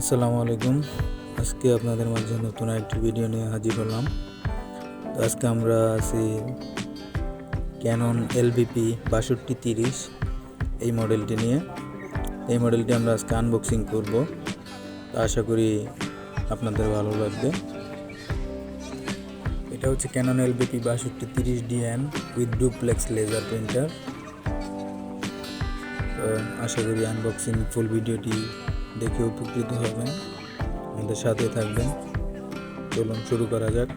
আসসালামু আলাইকুম। আজকে আপনাদের মাঝে নতুন একটি ভিডিও নিয়ে হাজির হলাম। তো আজকে আমরা আছি ক্যানন LBP 6230 এই মডেলটি নিয়ে। এই মডেলটি আমরা আজকে আনবক্সিং করব। তো আশা করি আপনাদের ভালো লাগবে। এটা হচ্ছে Canon LBP 6230 DN with duplex laser printer. তো আশা করি আনবক্সিং ফুল ভিডিওটি দেখে উপকৃত হবেন, আমাদের সাথে থাকবেন। চলুন শুরু করা যাক।